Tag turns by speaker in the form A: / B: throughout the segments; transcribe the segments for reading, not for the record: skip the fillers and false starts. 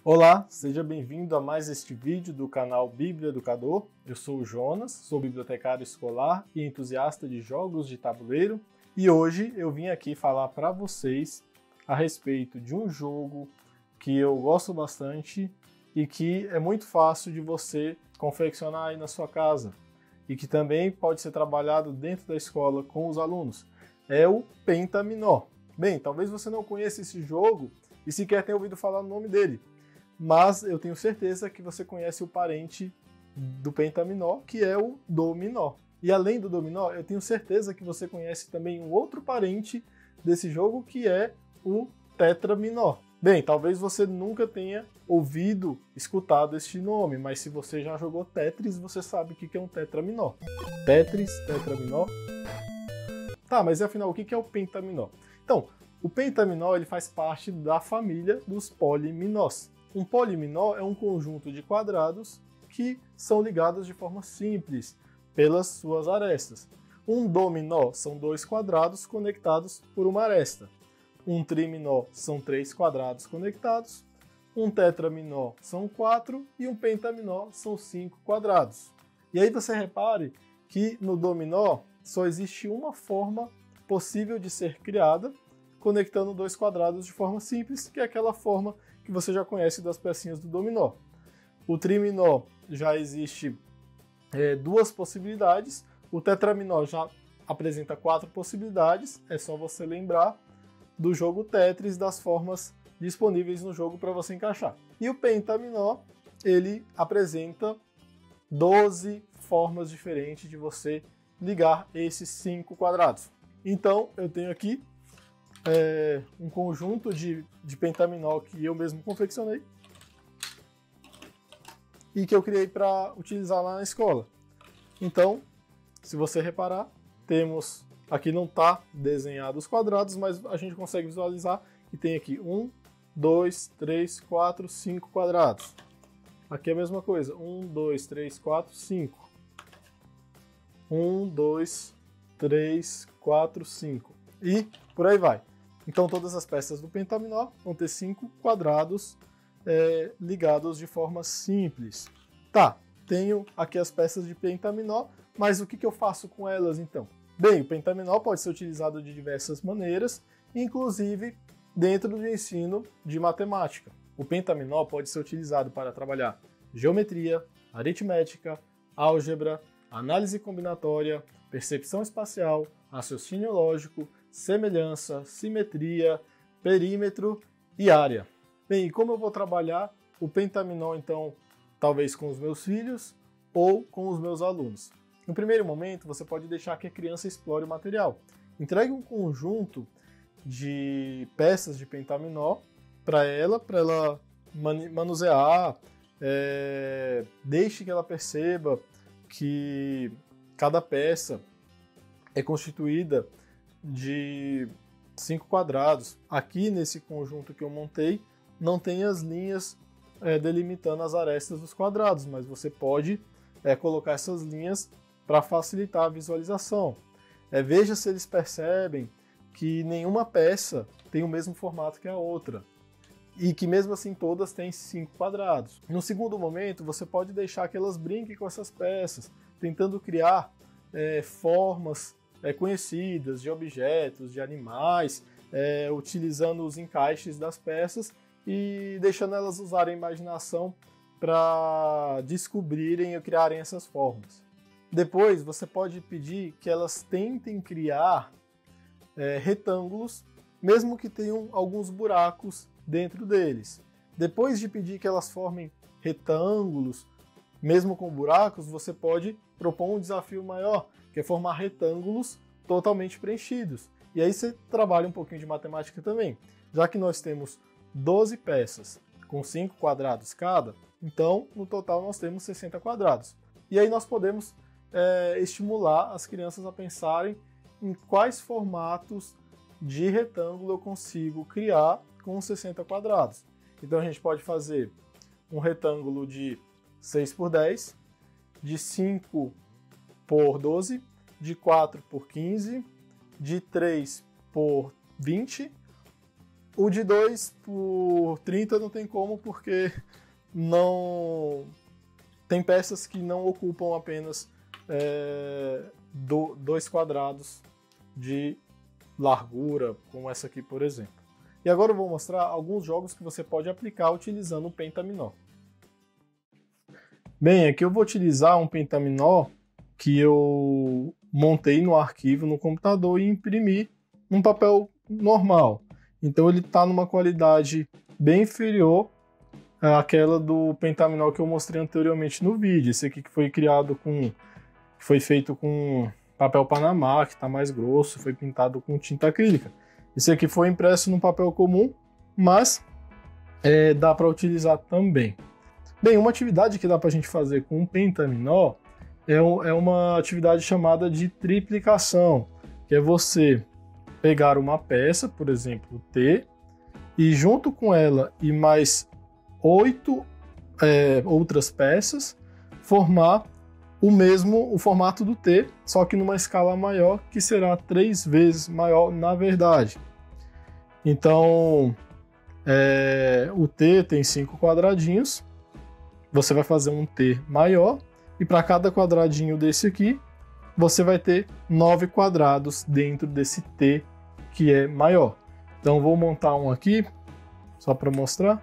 A: Olá, seja bem-vindo a mais este vídeo do canal Bíblia Educador. Eu sou o Jonas, sou bibliotecário escolar e entusiasta de jogos de tabuleiro e hoje eu vim aqui falar para vocês a respeito de um jogo que eu gosto bastante e que é muito fácil de você confeccionar aí na sua casa e que também pode ser trabalhado dentro da escola com os alunos. É o Pentaminó. Bem, talvez você não conheça esse jogo e sequer tenha ouvido falar no nome dele, mas eu tenho certeza que você conhece o parente do pentaminó, que é o dominó. E além do dominó, eu tenho certeza que você conhece também um outro parente desse jogo, que é o tetraminó. Bem, talvez você nunca tenha ouvido, escutado este nome, mas se você já jogou Tetris, você sabe o que é um tetraminó. Tetris, tetraminó. Tá, mas afinal, o que é o pentaminó? Então, o pentaminó ele faz parte da família dos poliminós. Um poliminó é um conjunto de quadrados que são ligados de forma simples pelas suas arestas. Um dominó são dois quadrados conectados por uma aresta. Um triminó são três quadrados conectados. Um tetraminó são quatro e um pentaminó são 5 quadrados. E aí você repare que no dominó só existe uma forma possível de ser criada, conectando dois quadrados de forma simples, que é aquela forma que você já conhece das pecinhas do dominó. O triminó já existe duas possibilidades, o tetraminó já apresenta 4 possibilidades, é só você lembrar do jogo Tetris, das formas disponíveis no jogo para você encaixar. E o pentaminó, ele apresenta 12 formas diferentes de você ligar esses 5 quadrados. Então, eu tenho aqui um conjunto de pentaminó que eu mesmo confeccionei e que eu criei para utilizar lá na escola. Então, se você reparar, temos aqui não está desenhado os quadrados, mas a gente consegue visualizar que tem aqui 1, 2, 3, 4, 5 quadrados. Aqui é a mesma coisa, 1, 2, 3, 4, 5. 1, 2, 3, 4, 5. E por aí vai. Então todas as peças do pentaminó vão ter 5 quadrados ligados de forma simples. Tá, tenho aqui as peças de pentaminó, mas o que eu faço com elas então? Bem, o pentaminó pode ser utilizado de diversas maneiras, inclusive dentro do ensino de matemática. O pentaminó pode ser utilizado para trabalhar geometria, aritmética, álgebra, análise combinatória, percepção espacial, raciocínio lógico, semelhança, simetria, perímetro e área. Bem, e como eu vou trabalhar o pentaminó, então, talvez com os meus filhos ou com os meus alunos? No primeiro momento, você pode deixar que a criança explore o material. Entregue um conjunto de peças de pentaminó para ela manusear, deixe que ela perceba que cada peça é constituída de 5 quadrados. Aqui nesse conjunto que eu montei, não tem as linhas delimitando as arestas dos quadrados, mas você pode colocar essas linhas para facilitar a visualização. Veja se eles percebem que nenhuma peça tem o mesmo formato que a outra e que mesmo assim todas têm 5 quadrados. No segundo momento, você pode deixar que elas brinquem com essas peças, tentando criar formas conhecidas de objetos, de animais, utilizando os encaixes das peças e deixando elas usarem a imaginação para descobrirem e criarem essas formas. Depois, você pode pedir que elas tentem criar retângulos, mesmo que tenham alguns buracos dentro deles. Depois de pedir que elas formem retângulos, mesmo com buracos, você pode propor um desafio maior, que é formar retângulos totalmente preenchidos. E aí você trabalha um pouquinho de matemática também. Já que nós temos 12 peças com 5 quadrados cada, então no total nós temos 60 quadrados. E aí nós podemos estimular as crianças a pensarem em quais formatos de retângulo eu consigo criar com 60 quadrados. Então a gente pode fazer um retângulo de 6 por 10, de 5 por 12, de 4 por 15, de 3 por 20 o de 2 por 30 não tem como, porque não tem peças que não ocupam apenas 2 quadrados de largura, como essa aqui, por exemplo. E agora eu vou mostrar alguns jogos que você pode aplicar utilizando o pentaminó. Bem, aqui eu vou utilizar um pentaminó que eu montei no arquivo no computador e imprimi num papel normal. Então ele está numa qualidade bem inferior àquela do pentaminó que eu mostrei anteriormente no vídeo. Esse aqui que foi feito com papel Panamá, que está mais grosso, foi pintado com tinta acrílica. Esse aqui foi impresso num papel comum, mas dá para utilizar também. Bem, uma atividade que dá para a gente fazer com um pentaminó é uma atividade chamada de triplicação, que é você pegar uma peça, por exemplo, T, e junto com ela e mais 8 outras peças, formar o formato do T, só que numa escala maior, que será 3 vezes maior na verdade. Então, o T tem 5 quadradinhos, você vai fazer um T maior, e para cada quadradinho desse aqui, você vai ter 9 quadrados dentro desse T que é maior. Então vou montar um aqui, só para mostrar.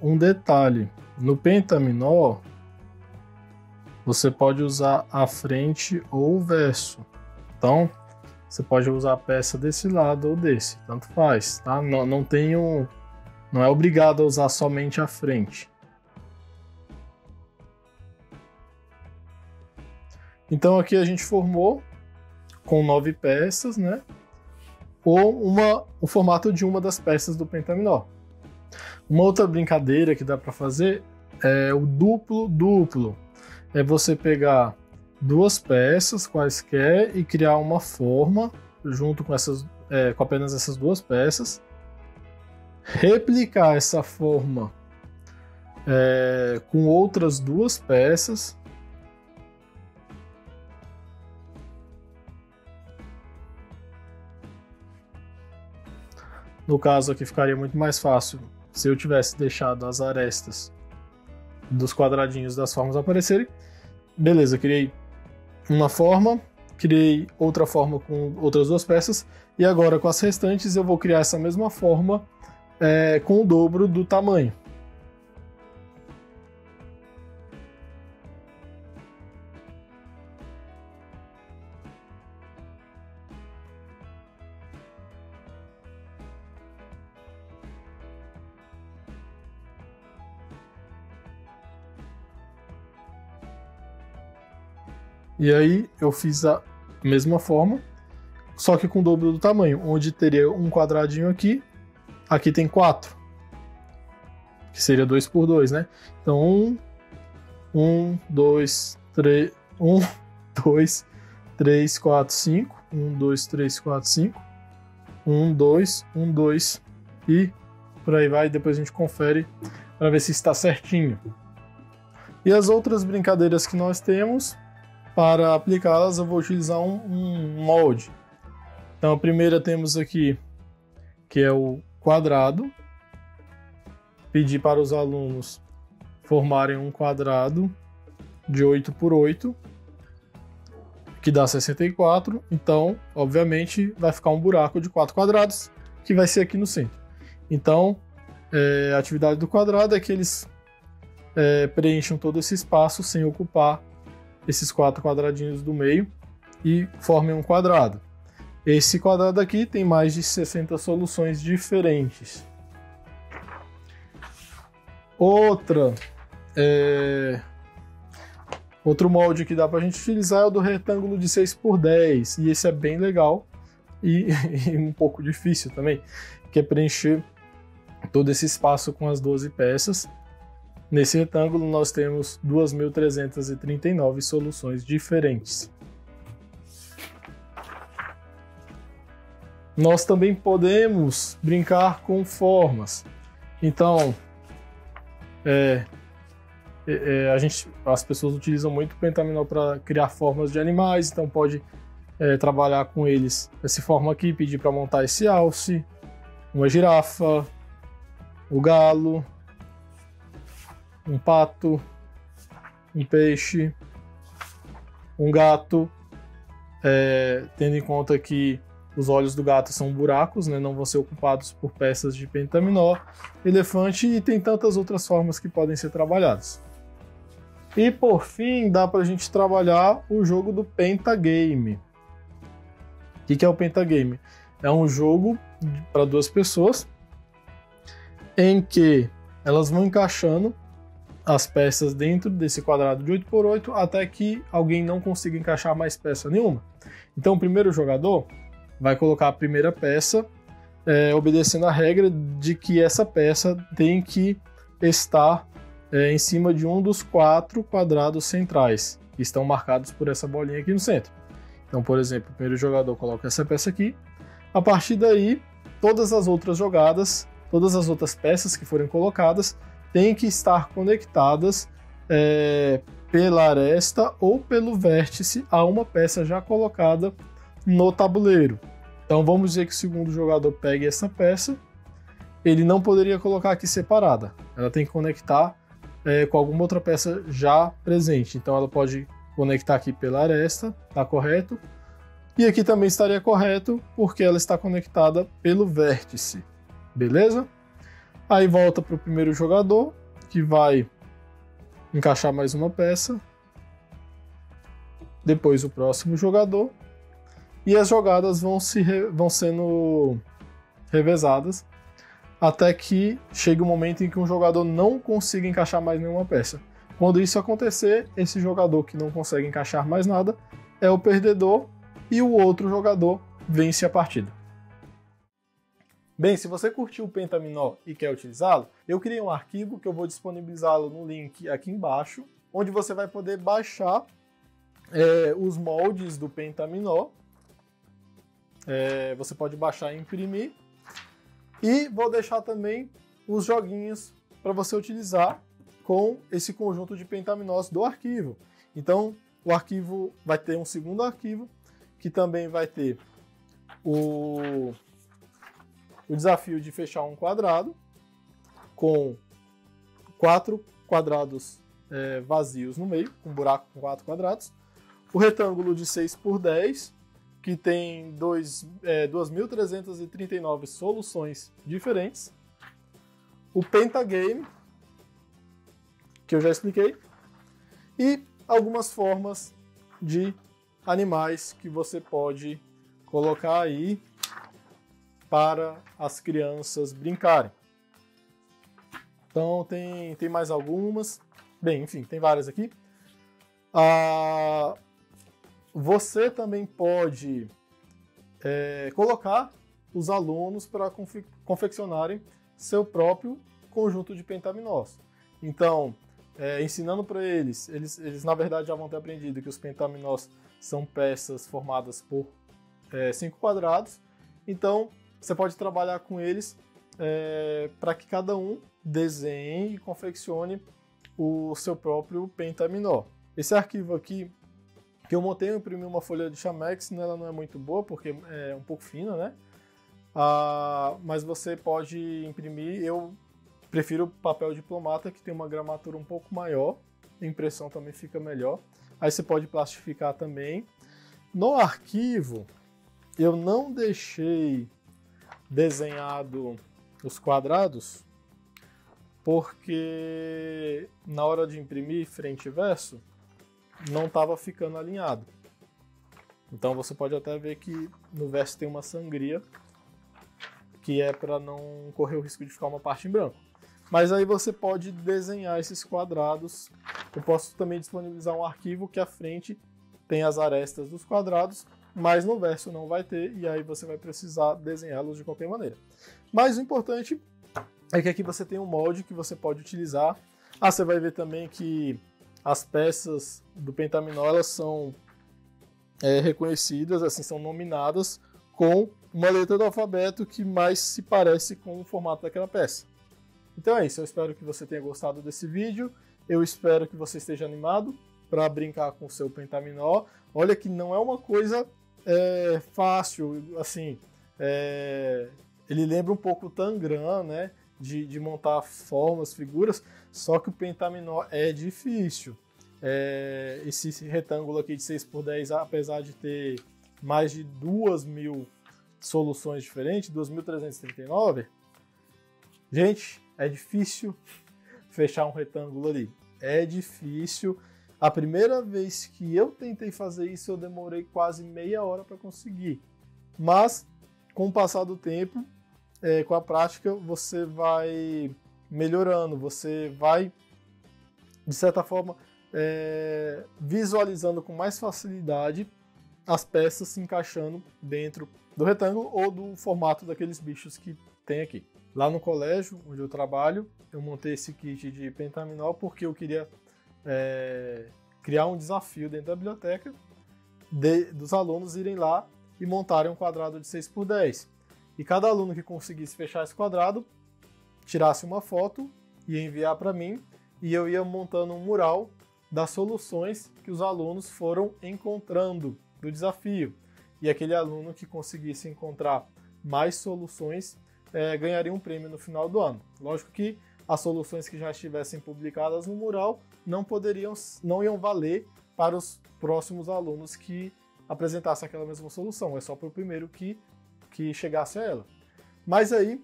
A: Um detalhe, no pentaminó você pode usar a frente ou o verso. Então, você pode usar a peça desse lado ou desse, tanto faz, tá? Não é obrigado a usar somente a frente. Então aqui a gente formou com 9 peças, né? O formato de uma das peças do pentaminó. Uma outra brincadeira que dá para fazer é o duplo-duplo. É você pegar 2 peças quaisquer e criar uma forma junto com apenas essas 2 peças, replicar essa forma com outras 2 peças, no caso aqui ficaria muito mais fácil se eu tivesse deixado as arestas dos quadradinhos das formas aparecerem. Beleza, criei uma forma, criei outra forma com outras 2 peças, e agora com as restantes eu vou criar essa mesma forma com o dobro do tamanho. E aí eu fiz a mesma forma, só que com o dobro do tamanho, onde teria um quadradinho aqui, aqui tem 4, que seria 2 por 2, né? Então 1, 2, 3, 4, 5, 1, 2, 3, 4, 5, 1, 2, 1, 2 e por aí vai, depois a gente confere para ver se está certinho. E as outras brincadeiras que nós temos, para aplicá-las eu vou utilizar um molde. Então a primeira temos aqui, que é o quadrado. Pedir para os alunos formarem um quadrado de 8 por 8, que dá 64. Então, obviamente, vai ficar um buraco de 4 quadrados, que vai ser aqui no centro. Então, a atividade do quadrado é que eles preencham todo esse espaço sem ocupar esses 4 quadradinhos do meio e formem um quadrado. Esse quadrado aqui tem mais de 60 soluções diferentes. Outro molde que dá para a gente utilizar é o do retângulo de 6 por 10, e esse é bem legal e um pouco difícil também, que é preencher todo esse espaço com as 12 peças. Nesse retângulo nós temos 2.339 soluções diferentes. Nós também podemos brincar com formas. Então, as pessoas utilizam muito o pentaminol para criar formas de animais, então pode trabalhar com eles dessa forma aqui, pedir para montar esse alce, uma girafa, o galo, um pato, um peixe, um gato, tendo em conta que os olhos do gato são buracos, né, não vão ser ocupados por peças de pentaminó, elefante, e tem tantas outras formas que podem ser trabalhadas. E por fim, dá pra gente trabalhar o jogo do Pentagame. O que é o Pentagame? É um jogo para 2 pessoas em que elas vão encaixando as peças dentro desse quadrado de 8x8 até que alguém não consiga encaixar mais peça nenhuma. Então o primeiro jogador vai colocar a primeira peça, obedecendo a regra de que essa peça tem que estar em cima de um dos 4 quadrados centrais, que estão marcados por essa bolinha aqui no centro. Então, por exemplo, o primeiro jogador coloca essa peça aqui. A partir daí, todas as outras jogadas, todas as outras peças que forem colocadas, têm que estar conectadas pela aresta ou pelo vértice a uma peça já colocada no tabuleiro. Então vamos dizer que o segundo jogador pegue essa peça, ele não poderia colocar aqui separada. Ela tem que conectar com alguma outra peça já presente. Então ela pode conectar aqui pela aresta, tá correto? E aqui também estaria correto, porque ela está conectada pelo vértice, beleza? Aí volta para o primeiro jogador, que vai encaixar mais uma peça. Depois o próximo jogador. E as jogadas vão sendo revezadas até que chegue o momento em que um jogador não consiga encaixar mais nenhuma peça. Quando isso acontecer, esse jogador que não consegue encaixar mais nada é o perdedor e o outro jogador vence a partida. Bem, se você curtiu o Pentaminó e quer utilizá-lo, eu criei um arquivo que eu vou disponibilizá-lo no link aqui embaixo, onde você vai poder baixar os moldes do Pentaminó. Você pode baixar e imprimir. E vou deixar também os joguinhos para você utilizar com esse conjunto de pentaminós do arquivo. Então, o arquivo vai ter um segundo arquivo, que também vai ter o desafio de fechar um quadrado, com 4 quadrados vazios no meio, um buraco com 4 quadrados. O retângulo de 6x10, que tem 2.339 soluções diferentes. O Pentagame, que eu já expliquei, e algumas formas de animais que você pode colocar aí para as crianças brincarem. Então tem mais algumas. Bem, enfim, tem várias aqui. Você também pode colocar os alunos para confeccionarem seu próprio conjunto de pentaminós. Então, ensinando para eles na verdade já vão ter aprendido que os pentaminós são peças formadas por 5 quadrados. Então, você pode trabalhar com eles para que cada um desenhe e confeccione o seu próprio pentaminó. Esse arquivo aqui que eu montei, eu imprimi uma folha de Chamex, ela não é muito boa porque é um pouco fina, né? Mas você pode imprimir, eu prefiro papel diplomata, que tem uma gramatura um pouco maior, a impressão também fica melhor. Aí você pode plastificar também. No arquivo, eu não deixei desenhado os quadrados, porque na hora de imprimir frente e verso, não estava ficando alinhado. Então você pode até ver que no verso tem uma sangria, que é para não correr o risco de ficar uma parte em branco. Mas aí você pode desenhar esses quadrados. Eu posso também disponibilizar um arquivo que à frente tem as arestas dos quadrados, mas no verso não vai ter, e aí você vai precisar desenhá-los de qualquer maneira. Mas o importante é que aqui você tem um molde que você pode utilizar. Você vai ver também que as peças do pentaminó, elas são reconhecidas, assim, são nominadas com uma letra do alfabeto que mais se parece com o formato daquela peça. Então é isso, eu espero que você tenha gostado desse vídeo, eu espero que você esteja animado para brincar com o seu pentaminó. Olha que não é uma coisa fácil, assim, ele lembra um pouco o Tangram, né, de montar formas, figuras, só que o pentaminó é difícil. Esse retângulo aqui de 6x10, apesar de ter mais de 2.000 soluções diferentes, 2.339, gente, é difícil fechar um retângulo ali. É difícil. A primeira vez que eu tentei fazer isso, eu demorei quase meia hora para conseguir. Mas, com o passar do tempo, com a prática, você vai melhorando, você vai, de certa forma, visualizando com mais facilidade as peças se encaixando dentro do retângulo ou do formato daqueles bichos que tem aqui. Lá no colégio, onde eu trabalho, eu montei esse kit de pentaminó porque eu queria criar um desafio dentro da biblioteca dos alunos irem lá e montarem um quadrado de 6x10. E cada aluno que conseguisse fechar esse quadrado, tirasse uma foto e enviar para mim, e eu ia montando um mural das soluções que os alunos foram encontrando do desafio. E aquele aluno que conseguisse encontrar mais soluções ganharia um prêmio no final do ano. Lógico que as soluções que já estivessem publicadas no mural não iam valer para os próximos alunos que apresentassem aquela mesma solução. É só para o primeiro que chegasse a ela. Mas aí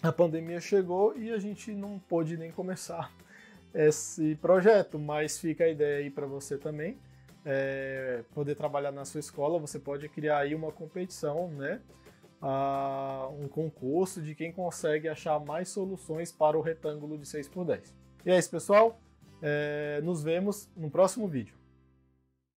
A: a pandemia chegou e a gente não pôde nem começar esse projeto, mas fica a ideia aí para você também, poder trabalhar na sua escola. Você pode criar aí uma competição, né? Um concurso de quem consegue achar mais soluções para o retângulo de 6x10. E é isso, pessoal. Nos vemos no próximo vídeo.